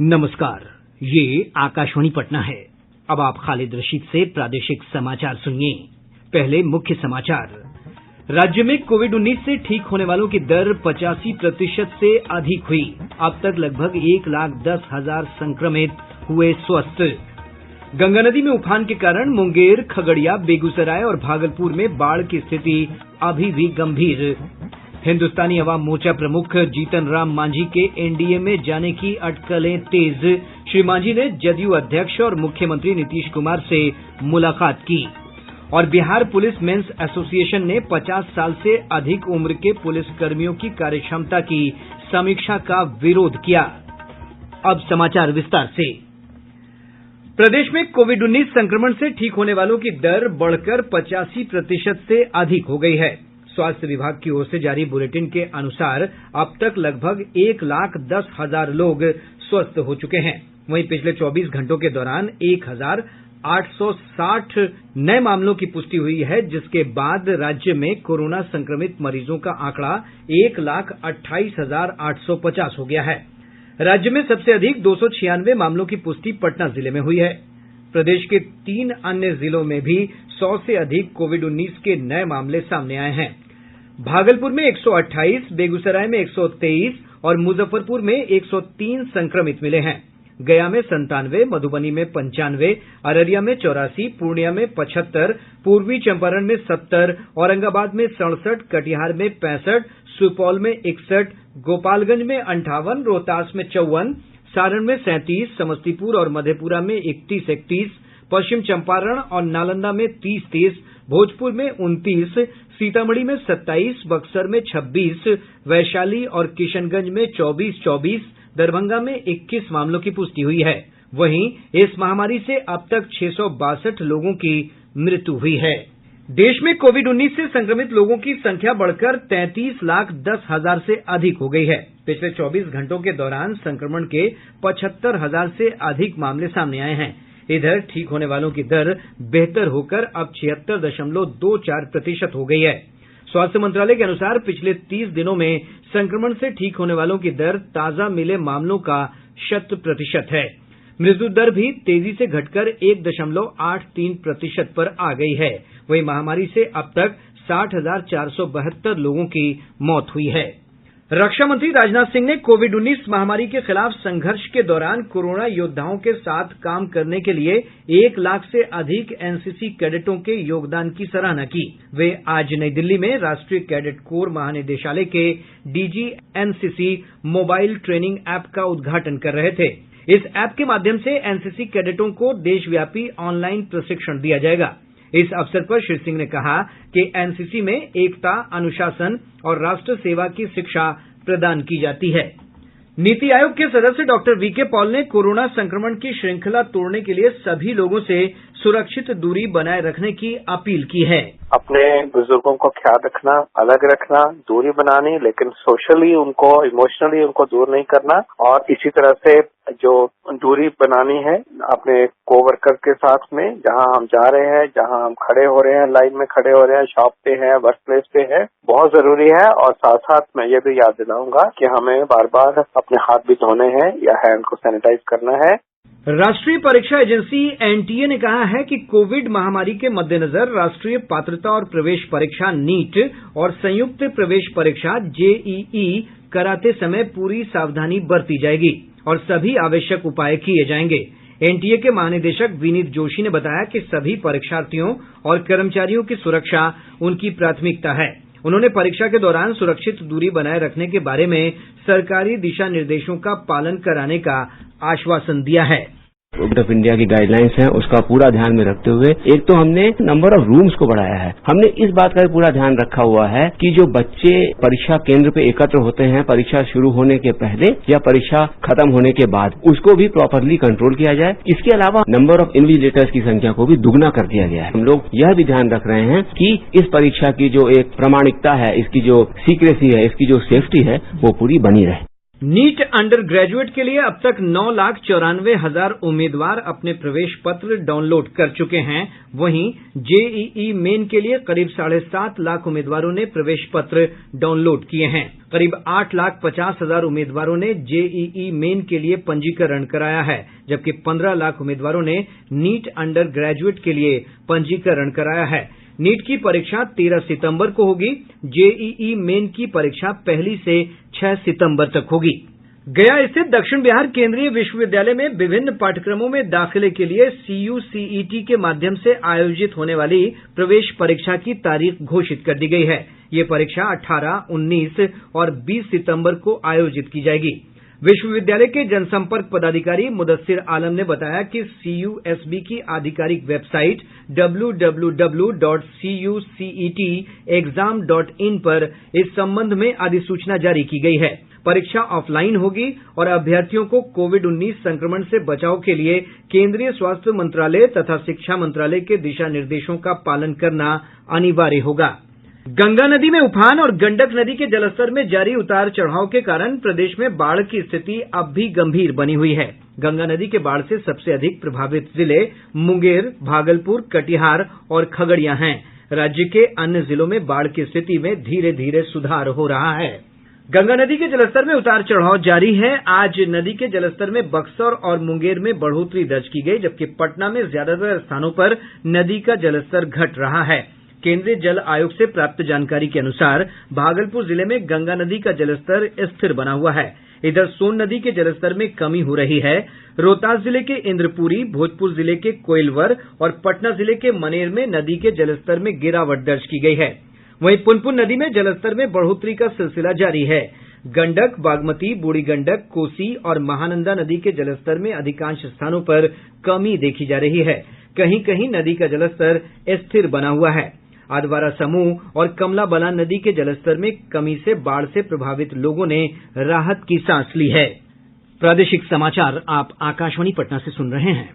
नमस्कार, ये आकाशवाणी पटना है। अब आप खालिद रशीद से प्रादेशिक समाचार सुनिए। पहले मुख्य समाचार। राज्य में कोविड-19 से ठीक होने वालों की दर 85% से अधिक हुई। अब तक लगभग 1,10,000 संक्रमित हुए स्वस्थ। गंगा नदी में उफान के कारण मुंगेर, खगड़िया, बेगूसराय और भागलपुर में बाढ़ की स्थिति अभी भी गंभीर। हिन्दुस्तानी अवाम मोर्चा प्रमुख जीतन राम मांझी के एनडीए में जाने की अटकलें तेज। श्री मांझी ने जदयू अध्यक्ष और मुख्यमंत्री नीतीश कुमार से मुलाकात की। और बिहार पुलिस मेंस एसोसिएशन ने 50 साल से अधिक उम्र के पुलिसकर्मियों की कार्यक्षमता की समीक्षा का विरोध किया। अब समाचार विस्तार से। प्रदेश में कोविड-19 संक्रमण से ठीक होने वालों की दर बढ़कर 85% से अधिक हो गई है। स्वास्थ्य विभाग की ओर से जारी बुलेटिन के अनुसार अब तक लगभग 1,10,000 लोग स्वस्थ हो चुके हैं। वहीं पिछले 24 घंटों के दौरान 1,860 नए मामलों की पुष्टि हुई है, जिसके बाद राज्य में कोरोना संक्रमित मरीजों का आंकड़ा 1,28,850 हो गया है। राज्य में सबसे अधिक 296 मामलों की पुष्टि पटना जिले में हुई है। प्रदेश के 3 अन्य जिलों में भी 100 से अधिक कोविड-19 के नए मामले सामने आए हैं। भागलपुर में 128, बेगूसराय में 123 और मुजफ्फरपुर में 103 संक्रमित मिले हैं। गया में 97, मधुबनी में 95, अररिया में 84, पूर्णिया में 75, पूर्वी चंपारण में 70, औरंगाबाद में 67, कटिहार में 65, सुपौल में 61, गोपालगंज में 58, रोहतास में 54, सारण में 37, समस्तीपुर और मधेपुरा में 31, पश्चिम चंपारण और नालंदा में 30, भोजपुर में 29, सीतामढ़ी में 27, बक्सर में 26, वैशाली और किशनगंज में 24, दरभंगा में 21 मामलों की पुष्टि हुई है। वहीं इस महामारी से अब तक 662 लोगों की मृत्यु हुई है। देश में कोविड-19 से संक्रमित लोगों की संख्या बढ़कर 33,10,000 से अधिक हो गई है। पिछले 24 घंटों के दौरान संक्रमण के 75,000 से अधिक मामले सामने आए हैं। इधर ठीक होने वालों की दर बेहतर होकर अब 76.24% हो गई है। स्वास्थ्य मंत्रालय के अनुसार पिछले 30 दिनों में संक्रमण से ठीक होने वालों की दर ताजा मिले मामलों का 100% है। मृत्यु दर भी तेजी से घटकर 1.83% पर आ गई है। वहीं महामारी से अब तक 60,472 लोगों की मौत हुई है। रक्षा मंत्री राजनाथ सिंह ने कोविड-19 महामारी के खिलाफ संघर्ष के दौरान कोरोना योद्धाओं के साथ काम करने के लिए 1 लाख से अधिक एनसीसी कैडेटों के योगदान की सराहना की। वे आज नई दिल्ली में राष्ट्रीय कैडेट कोर महानिदेशालय के DG NCC mobile training app का उद्घाटन कर रहे थे। इस ऐप के माध्यम से एनसीसी कैडेटों को देशव्यापी ऑनलाइन प्रशिक्षण दिया जाएगा। इस अवसर पर श्री सिंह ने कहा कि एनसीसी में एकता, अनुशासन और राष्ट्र सेवा की शिक्षा प्रदान की जाती है। नीति आयोग के सदस्य डॉक्टर वीके पॉल ने कोरोना संक्रमण की श्रृंखला तोड़ने के लिए सभी लोगों से सुरक्षित दूरी बनाए रखने की अपील की है। अपने बुजुर्गों को ख्याल रखना, अलग रखना, दूरी बनानी, लेकिन सोशली उनको, इमोशनली उनको दूर नहीं करना। और इसी तरह से जो दूरी बनानी है अपने कोवर्कर के साथ में, जहां हम जा रहे हैं, जहां हम खड़े हो रहे हैं, लाइन में खड़े हो रहे हैं, शॉप पे हैं, वर्क प्लेस पे है, बहुत जरूरी है। और साथ साथ मैं ये भी याद दिलाऊंगा कि हमें बार बार अपने हाथ भी धोने हैं या हैंड को सैनिटाइज करना है। राष्ट्रीय परीक्षा एजेंसी एनटीए ने कहा है कि कोविड महामारी के मद्देनजर राष्ट्रीय पात्रता और प्रवेश परीक्षा नीट और संयुक्त प्रवेश परीक्षा जेईई कराते समय पूरी सावधानी बरती जाएगी और सभी आवश्यक उपाय किए जाएंगे। एनटीए के महानिदेशक विनीत जोशी ने बताया कि सभी परीक्षार्थियों और कर्मचारियों की सुरक्षा उनकी प्राथमिकता है। उन्होंने परीक्षा के दौरान सुरक्षित दूरी बनाए रखने के बारे में सरकारी दिशा निर्देशों का पालन कराने का आश्वासन दिया है। गवर्नमेंट ऑफ इंडिया की गाइडलाइंस हैं, उसका पूरा ध्यान में रखते हुए एक तो हमने नंबर ऑफ रूम्स को बढ़ाया है। हमने इस बात का भी पूरा ध्यान रखा हुआ है कि जो बच्चे परीक्षा केंद्र पे एकत्र होते हैं परीक्षा शुरू होने के पहले या परीक्षा खत्म होने के बाद, उसको भी प्रॉपरली कंट्रोल किया जाए। इसके अलावा नंबर ऑफ इन्विजिलेटर्स की संख्या को भी दुगना कर दिया गया है। हम लोग यह भी ध्यान रख रहे हैं कि इस परीक्षा की जो एक प्रामाणिकता है, इसकी जो सीक्रेसी है, इसकी जो सेफ्टी है, वो पूरी बनी रहे। नीट अंडर ग्रेजुएट के लिए अब तक 9,94,000 उम्मीदवार अपने प्रवेश पत्र डाउनलोड कर चुके हैं। वहीं जेईई मेन के लिए करीब 7.5 लाख उम्मीदवारों ने प्रवेश पत्र डाउनलोड किए हैं। करीब 8,50,000 उम्मीदवारों ने जेईई मेन के लिए पंजीकरण कराया है, जबकि 15 लाख उम्मीदवारों ने नीट अंडर ग्रेजुएट के लिए पंजीकरण कराया है। नीट की परीक्षा 13 सितंबर को होगी। जेईई मेन की परीक्षा 1 से 6 सितंबर तक होगी। गया स्थित दक्षिण बिहार केंद्रीय विश्वविद्यालय में विभिन्न पाठ्यक्रमों में दाखिले के लिए CUCET के माध्यम से आयोजित होने वाली प्रवेश परीक्षा की तारीख घोषित कर दी गई है। ये परीक्षा 18, 19 और 20 सितंबर को आयोजित की जाएगी। विश्वविद्यालय के जनसंपर्क पदाधिकारी मुदस्सिर आलम ने बताया कि CUSB की आधिकारिक वेबसाइट www.cucetexam.in पर इस संबंध में अधिसूचना जारी की गई है। परीक्षा ऑफलाइन होगी और अभ्यर्थियों को कोविड-19 संक्रमण से बचाव के लिए केंद्रीय स्वास्थ्य मंत्रालय तथा शिक्षा मंत्रालय के दिशा निर्देशों का पालन करना अनिवार्य होगा। गंगा नदी में उफान और गंडक नदी के जलस्तर में जारी उतार चढ़ाव के कारण प्रदेश में बाढ़ की स्थिति अब भी गंभीर बनी हुई है। गंगा नदी के बाढ़ से सबसे अधिक प्रभावित जिले मुंगेर, भागलपुर, कटिहार और खगड़िया हैं। राज्य के अन्य जिलों में बाढ़ की स्थिति में धीरे धीरे सुधार हो रहा है। गंगा नदी के जलस्तर में उतार चढ़ाव जारी है। आज नदी के जलस्तर में बक्सर और मुंगेर में बढ़ोतरी दर्ज की गई, जबकि पटना में ज्यादातर स्थानों पर नदी का जलस्तर घट रहा है। केंद्रीय जल आयोग से प्राप्त जानकारी के अनुसार भागलपुर जिले में गंगा नदी का जलस्तर स्थिर बना हुआ है। इधर सोन नदी के जलस्तर में कमी हो रही है। रोहतास जिले के इंद्रपुरी, भोजपुर जिले के कोइलवर और पटना जिले के मनेर में नदी के जलस्तर में गिरावट दर्ज की गई है। वहीं पुनपुन नदी में जलस्तर में बढ़ोतरी का सिलसिला जारी है। गंडक, बागमती, बूढ़ी गंडक, कोसी और महानंदा नदी के जलस्तर में अधिकांश स्थानों पर कमी देखी जा रही है। कहीं कहीं नदी का जलस्तर स्थिर बना हुआ है। अधवारा समूह और कमला बलान नदी के जलस्तर में कमी से बाढ़ से प्रभावित लोगों ने राहत की सांस ली है। प्रादेशिक समाचार आप आकाशवाणी पटना से सुन रहे हैं।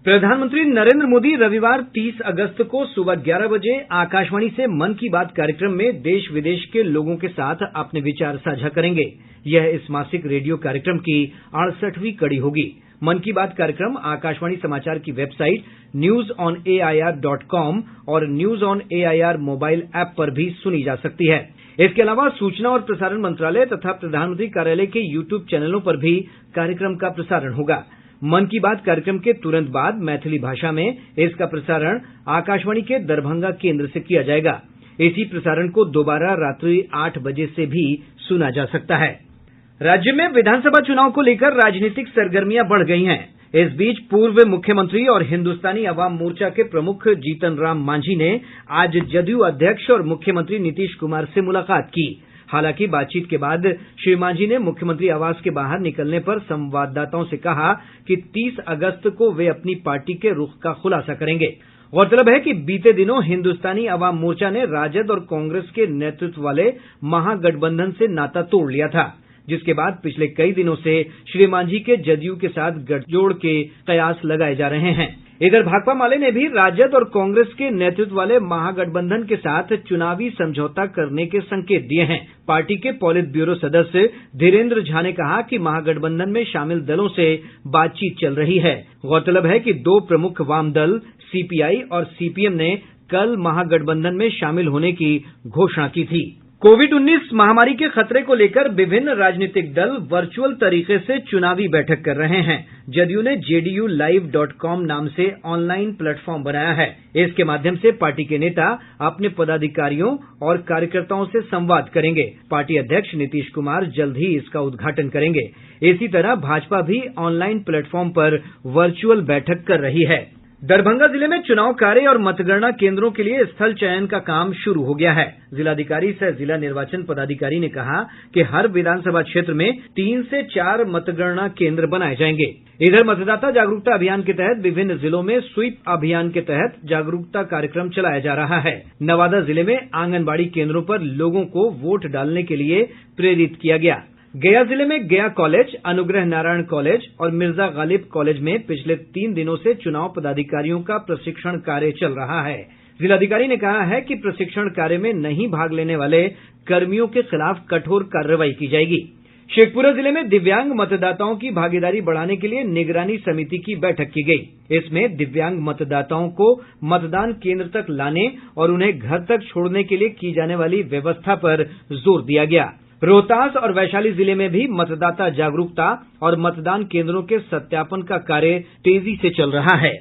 प्रधानमंत्री नरेंद्र मोदी रविवार 30 अगस्त को सुबह 11 बजे आकाशवाणी से मन की बात कार्यक्रम में देश विदेश के लोगों के साथ अपने विचार साझा करेंगे। यह इस मासिक रेडियो कार्यक्रम की 68वीं कड़ी होगी। मन की बात कार्यक्रम आकाशवाणी समाचार की वेबसाइट newsonair.com और news on AIR mobile app पर भी सुनी जा सकती है। इसके अलावा सूचना और प्रसारण मंत्रालय तथा प्रधानमंत्री कार्यालय के YouTube चैनलों पर भी कार्यक्रम का प्रसारण होगा। मन की बात कार्यक्रम के तुरंत बाद मैथिली भाषा में इसका प्रसारण आकाशवाणी के दरभंगा केंद्र से किया जाएगा। इसी प्रसारण को दोबारा रात्रि 8 बजे से भी सुना जा सकता है। राज्य में विधानसभा चुनाव को लेकर राजनीतिक सरगर्मियां बढ़ गई हैं। इस बीच पूर्व मुख्यमंत्री और हिन्दुस्तानी अवाम मोर्चा के प्रमुख जीतन राम मांझी ने आज जदयू अध्यक्ष और मुख्यमंत्री नीतीश कुमार से मुलाकात की। हालांकि बातचीत के बाद श्री मांझी ने मुख्यमंत्री आवास के बाहर निकलने पर संवाददाताओं से कहा कि 30 अगस्त को वे अपनी पार्टी के रुख का खुलासा करेंगे। गौरतलब है कि बीते दिनों हिन्दुस्तानी अवाम मोर्चा ने राजद और कांग्रेस के नेतृत्व वाले महागठबंधन से नाता तोड़ लिया था, जिसके बाद पिछले कई दिनों से श्री मांझी के जदयू के साथ गठजोड़ के कयास लगाए जा रहे हैं। इधर भाकपा माले ने भी राजद और कांग्रेस के नेतृत्व वाले महागठबंधन के साथ चुनावी समझौता करने के संकेत दिए हैं। पार्टी के पॉलिट ब्यूरो सदस्य धीरेन्द्र झा ने कहा कि महागठबंधन में शामिल दलों से बातचीत चल रही है। गौरतलब है कि दो प्रमुख वाम दल सीपीआई और सीपीएम ने कल महागठबंधन में शामिल होने की घोषणा की थी। कोविड-19 महामारी के खतरे को लेकर विभिन्न राजनीतिक दल वर्चुअल तरीके से चुनावी बैठक कर रहे हैं। जदयू ने JDUlive.com नाम से ऑनलाइन प्लेटफॉर्म बनाया है। इसके माध्यम से पार्टी के नेता अपने पदाधिकारियों और कार्यकर्ताओं से संवाद करेंगे। पार्टी अध्यक्ष नीतीश कुमार जल्द ही इसका उद्घाटन करेंगे। इसी तरह भाजपा भी ऑनलाइन प्लेटफॉर्म पर वर्चुअल बैठक कर रही है। दरभंगा जिले में चुनाव कार्य और मतगणना केंद्रों के लिए स्थल चयन का काम शुरू हो गया है। जिलाधिकारी सह जिला निर्वाचन पदाधिकारी ने कहा कि हर विधानसभा क्षेत्र में 3 से 4 मतगणना केंद्र बनाए जाएंगे। इधर मतदाता जागरूकता अभियान के तहत विभिन्न जिलों में स्वीप अभियान के तहत जागरूकता कार्यक्रम चलाया जा रहा है। नवादा जिले में आंगनबाड़ी केंद्रों पर लोगों को वोट डालने के लिए प्रेरित किया गया। गया जिले में गया कॉलेज, अनुग्रह नारायण कॉलेज और मिर्जा गालिब कॉलेज में पिछले 3 दिनों से चुनाव पदाधिकारियों का प्रशिक्षण कार्य चल रहा है। जिलाधिकारी ने कहा है कि प्रशिक्षण कार्य में नहीं भाग लेने वाले कर्मियों के खिलाफ कठोर कार्रवाई की जाएगी। शेखपुरा जिले में दिव्यांग मतदाताओं की भागीदारी बढ़ाने के लिए निगरानी समिति की बैठक की गई। इसमें दिव्यांग मतदाताओं को मतदान केंद्र तक लाने और उन्हें घर तक छोड़ने के लिए की जाने वाली व्यवस्था पर जोर दिया गया। रोहतास और वैशाली जिले में भी मतदाता जागरूकता और मतदान केंद्रों के सत्यापन का कार्य तेजी से चल रहा है।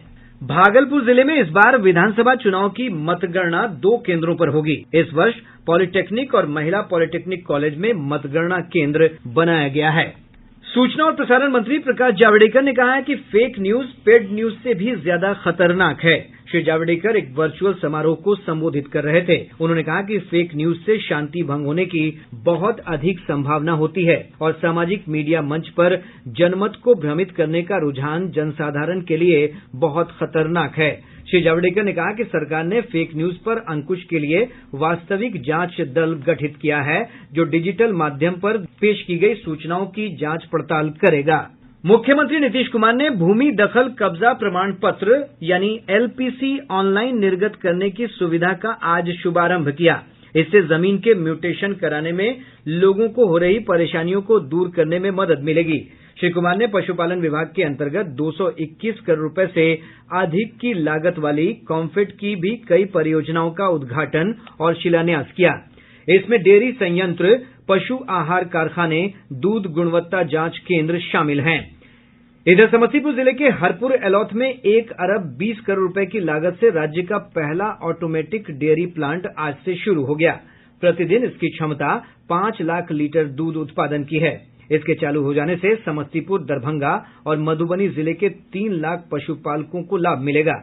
भागलपुर जिले में इस बार विधानसभा चुनाव की मतगणना 2 केंद्रों पर होगी। इस वर्ष पॉलिटेक्निक और महिला पॉलिटेक्निक कॉलेज में मतगणना केंद्र बनाया गया है। सूचना और प्रसारण मंत्री प्रकाश जावड़ेकर ने कहा है कि फेक न्यूज पेड न्यूज से भी ज्यादा खतरनाक है। श्री जावड़ेकर एक वर्चुअल समारोह को संबोधित कर रहे थे। उन्होंने कहा कि फेक न्यूज से शांति भंग होने की बहुत अधिक संभावना होती है और सामाजिक मीडिया मंच पर जनमत को भ्रमित करने का रुझान जनसाधारण के लिए बहुत खतरनाक है। श्री जावड़ेकर ने कहा कि सरकार ने फेक न्यूज पर अंकुश के लिए वास्तविक जांच दल गठित किया है, जो डिजिटल माध्यम पर पेश की गई सूचनाओं की जांच पड़ताल करेगा। मुख्यमंत्री नीतीश कुमार ने भूमि दखल कब्जा प्रमाण पत्र यानी एलपीसी ऑनलाइन निर्गत करने की सुविधा का आज शुभारंभ किया। इससे जमीन के म्यूटेशन कराने में लोगों को हो रही परेशानियों को दूर करने में मदद मिलेगी। श्री कुमार ने पशुपालन विभाग के अंतर्गत 221 करोड़ रुपए से अधिक की लागत वाली कॉम्फेड की भी कई परियोजनाओं का उद्घाटन और शिलान्यास किया। इसमें डेयरी संयंत्र, पशु आहार कारखाने, दूध गुणवत्ता जांच केंद्र शामिल हैं। इधर समस्तीपुर जिले के हरपुर एलौथ में 1 अरब 20 करोड़ रुपए की लागत से राज्य का पहला ऑटोमेटिक डेयरी प्लांट आज से शुरू हो गया। प्रतिदिन इसकी क्षमता 5 लाख लीटर दूध उत्पादन की है। इसके चालू हो जाने से समस्तीपुर, दरभंगा और मधुबनी जिले के 3 लाख पशुपालकों को लाभ मिलेगा।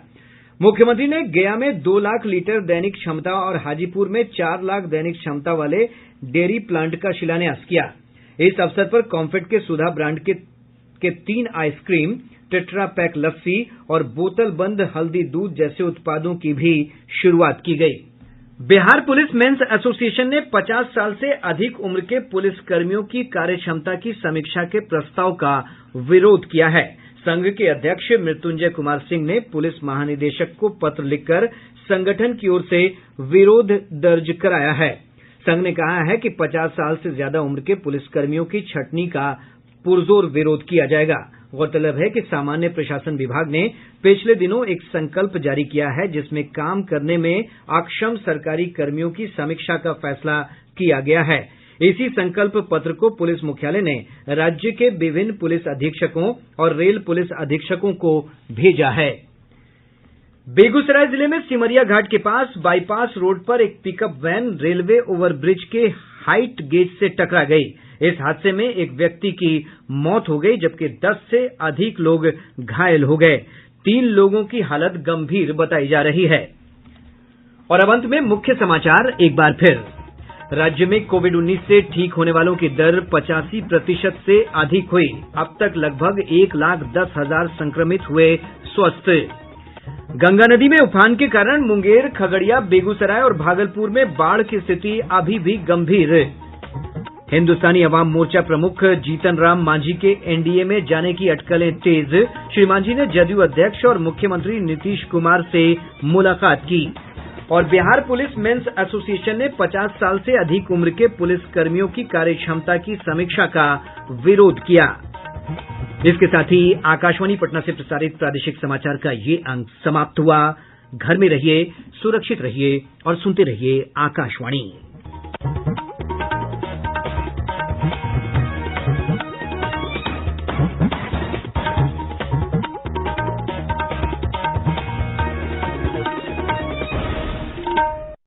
मुख्यमंत्री ने गया में 2 लाख लीटर दैनिक क्षमता और हाजीपुर में 4 लाख दैनिक क्षमता वाले डेयरी प्लांट का शिलान्यास किया। इस अवसर पर कॉम्फेड के सुधा ब्रांड के 3 आइसक्रीम, टेट्रा पैक लस्सी और बोतल बंद हल्दी दूध जैसे उत्पादों की भी शुरुआत की गई। बिहार पुलिस मेंस एसोसिएशन ने 50 साल से अधिक उम्र के पुलिस कर्मियों की कार्यक्षमता की समीक्षा के प्रस्ताव का विरोध किया है। संघ के अध्यक्ष मृत्युंजय कुमार सिंह ने पुलिस महानिदेशक को पत्र लिखकर संगठन की ओर से विरोध दर्ज कराया है। संघ ने कहा है कि 50 साल से ज्यादा उम्र के पुलिसकर्मियों की छंटनी का पुरजोर विरोध किया जाएगा। गौरतलब है कि सामान्य प्रशासन विभाग ने पिछले दिनों एक संकल्प जारी किया है, जिसमें काम करने में अक्षम सरकारी कर्मियों की समीक्षा का फैसला किया गया है। इसी संकल्प पत्र को पुलिस मुख्यालय ने राज्य के विभिन्न पुलिस अधीक्षकों और रेल पुलिस अधीक्षकों को भेजा है। बेगूसराय जिले में सिमरिया घाट के पास बाईपास रोड पर एक पिकअप वैन रेलवे ओवरब्रिज के हाइट गेज से टकरा गई। इस हादसे में एक व्यक्ति की मौत हो गई, जबकि 10 से अधिक लोग घायल हो गए। 3 लोगों की हालत गंभीर बताई जा रही है। और अब अंत में मुख्य समाचार एक बार फिर। राज्य में कोविड-19 से ठीक होने वालों की दर 85% से अधिक हुई। अब तक लगभग 1,10,000 संक्रमित हुए स्वस्थ। गंगा नदी में उफान के कारण मुंगेर, खगड़िया, बेगूसराय और भागलपुर में बाढ़ की स्थिति अभी भी गंभीर। हिन्दुस्तानी अवाम मोर्चा प्रमुख जीतन राम मांझी के एनडीए में जाने की अटकलें तेज। श्री मांझी ने जदयू अध्यक्ष और मुख्यमंत्री नीतीश कुमार से मुलाकात की। और बिहार पुलिस मेंस एसोसिएशन ने 50 साल से अधिक उम्र के पुलिस कर्मियों की कार्यक्षमता की समीक्षा का विरोध किया। इसके साथ ही आकाशवाणी पटना से प्रसारित प्रादेशिक समाचार का ये अंक समाप्त हुआ। घर में रहिए, सुरक्षित रहिए और सुनते रहिए आकाशवाणी।